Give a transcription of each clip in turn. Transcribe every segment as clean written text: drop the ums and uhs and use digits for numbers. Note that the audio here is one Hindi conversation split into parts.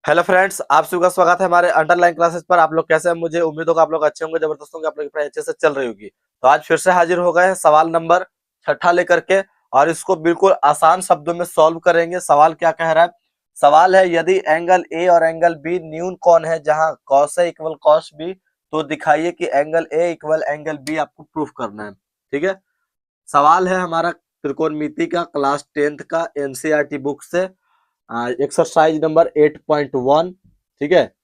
हेलो फ्रेंड्स, आप सभी का स्वागत है हमारे अंडरलाइन क्लासेस पर। आप लोग कैसे हैं? मुझे उम्मीद होगा आप लोग अच्छे होंगे, जबरदस्त होंगे, आप लोग की पढ़ाई अच्छे से चल रही होगी। तो आज फिर से हाजिर हो गए हैं सवाल नंबर 6 लेकर के, और इसको बिल्कुल आसान शब्दों में सॉल्व करेंगे। सवाल क्या कह रहा है? सवाल है, यदि एंगल ए और एंगल बी न्यून कोण है जहां cos A equal cos B, तो दिखाइए कि angle A equal angle B आपको प्रूफ करना है। ठीक है, सवाल है हमारा त्रिकोणमिति का, क्लास 10th का, एनसीईआरटी बुक से, एक्सरसाइज नंबर 8.1। ठीक है,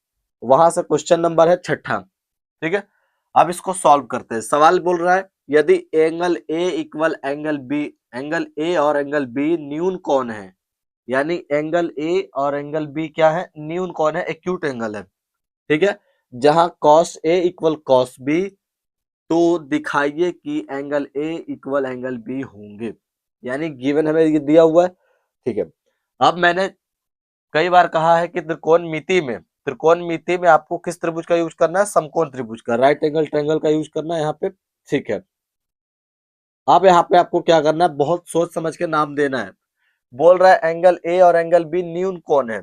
वहां से क्वेश्चन नंबर है 6। ठीक है, अब इसको सॉल्व करते हैं। सवाल बोल रहा है, यदि angle A equal angle B, angle A और एंगल बी न्यून कोण है, यानी एंगल ए और एंगल बी क्या है? न्यून कोण है, एक्यूट एंगल है। ठीक है, जहां cos A equal cos B, तो दिखाइए कि angle A equal angle B होंगे। यानी गिवन हमें ये दिया हुआ है। ठीक है, अब मैंने कई बार कहा है कि त्रिकोणमिति में आपको किस त्रिभुज का यूज करना है? समकोण त्रिभुज का, राइट एंगल ट्रायंगल का यूज करना है यहाँ पे। ठीक है, अब यहाँ पे आपको क्या करना है? बहुत सोच समझ के नाम देना है। बोल रहा है एंगल ए और एंगल बी न्यून कोण है।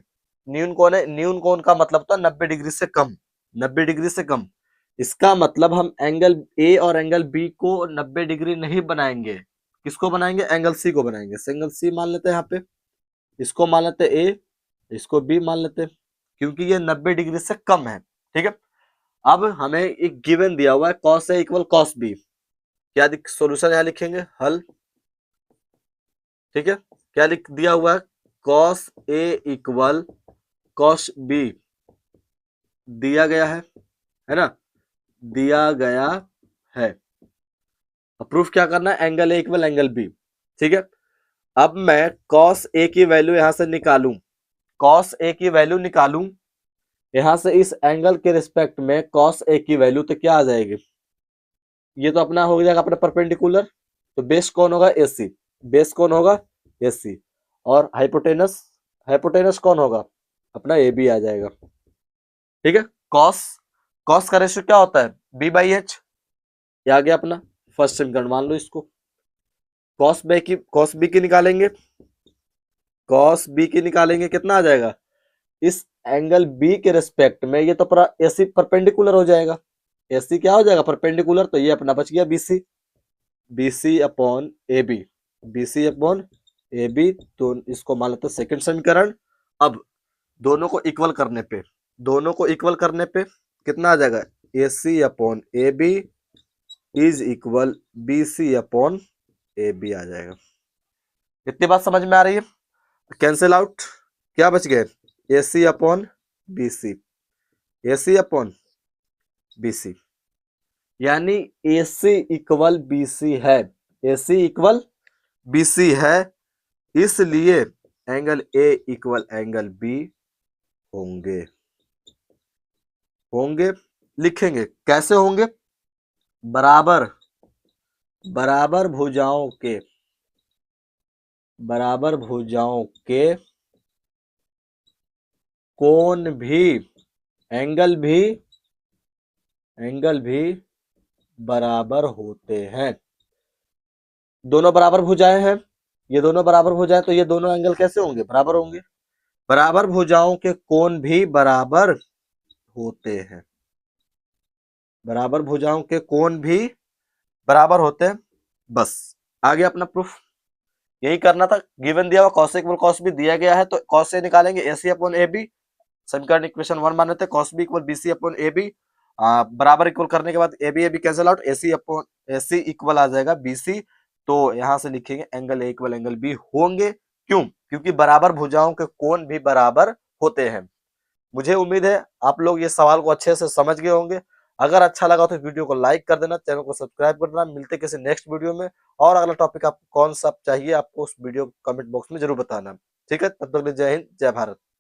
न्यून कोण है, न्यून कोण का मतलब तो 90 डिग्री से कम। 90 डिग्री से कम, इसका मतलब हम एंगल ए और एंगल बी को 90 डिग्री नहीं बनाएंगे। किसको बनाएंगे? एंगल सी को बनाएंगे। एंगल सी मान लेते हैं यहाँ पे, इसको मान लेते ए, इसको बी मान लेते हैं, क्योंकि ये 90 डिग्री से कम है। ठीक है, अब हमें एक गिवन दिया हुआ है, cos A equal cos B. क्या सॉल्यूशन यहाँ लिखेंगे? हल। ठीक है, क्या लिख दिया हुआ है? Cos A equal cos B दिया गया है ना? दिया गया है। प्रूफ क्या करना है? Angle A equal angle B. ठीक है, अब मैं कॉस ए की वैल्यू यहां से निकालूं, कॉस ए की वैल्यू निकालूं यहां से, इस एंगल के रिस्पेक्ट में कॉस ए की वैल्यू तो क्या आ जाएगी? ये तो अपना हो जाएगा अपना परपेंडिकुलर, तो बेस कौन होगा? एसी। बेस कौन होगा? एसी। और हाइपोटेनस, हाइपोटेनस कौन होगा? अपना ए बी आ जाएगा। ठीक है, कॉस, कॉस का रेशियो क्या होता है? B by H. ये आ गया अपना फर्स्ट समीकरण, मान लो इसको। कॉस बी की निकालेंगे, कॉस बी की निकालेंगे, कितना आ जाएगा? इस एंगल बी के रेस्पेक्ट में ये तो पूरा एसी परपेंडिकुलर हो जाएगा। एसी क्या हो जाएगा? परपेंडिकुलर। तो ये अपना बच गया BC, BC upon A B, BC upon A B. तो इसको मान लेते हैं सेकंड समीकरण। अब दोनों को इक्वल करने पे, दोनों को इक्वल करने पे कितना आ जाएगा? A C upon A B is equal B C upon A B आ जाएगा। इतनी बात समझ में आ रही है? कैंसिल आउट, क्या बच गए? ए सी अपॉन बी सी, ए सी अपॉन बी सी, यानी ए सी इक्वल बी सी है। ए सी इक्वल बी सी है, इसलिए angle A equal angle B होंगे। होंगे लिखेंगे, कैसे होंगे? बराबर, बराबर भुजाओं के, बराबर भुजाओं के कोण भी, एंगल भी, एंगल भी बराबर होते हैं। दोनों बराबर भुजाएं हैं, ये दोनों बराबर भुजाएं, तो ये दोनों एंगल कैसे होंगे? बराबर होंगे। बराबर भुजाओं के कोण भी बराबर होते हैं, बराबर भुजाओं के कोण भी बराबर होते हैं। बस, आगे अपना प्रूफ यही करना था। गिवन दिया हुआ cos A equal cos B दिया गया है, तो कॉस ए निकालेंगे, A C upon A B. समीकरण इक्वेशन 1 मान लेते हैं, cos B equal B C upon A B. बराबर इक्वल करने के बाद A B cancel out, A C upon A C equal आ जाएगा बी सी। तो यहां से लिखेंगे angle A equal angle B होंगे। क्यों? क्योंकि बराबर भुजाओं के कोण भी बराबर होते हैं। मुझे उम्मीद है आप लोग ये सवाल को अच्छे से समझ गए होंगे। अगर अच्छा लगा तो वीडियो को लाइक कर देना, चैनल को सब्सक्राइब कर देना। मिलते किसी नेक्स्ट वीडियो में, और अगला टॉपिक आपको कौन सा चाहिए, आपको उस वीडियो कमेंट बॉक्स में जरूर बताना। ठीक है, तब तक के लिए जय हिंद, जय भारत।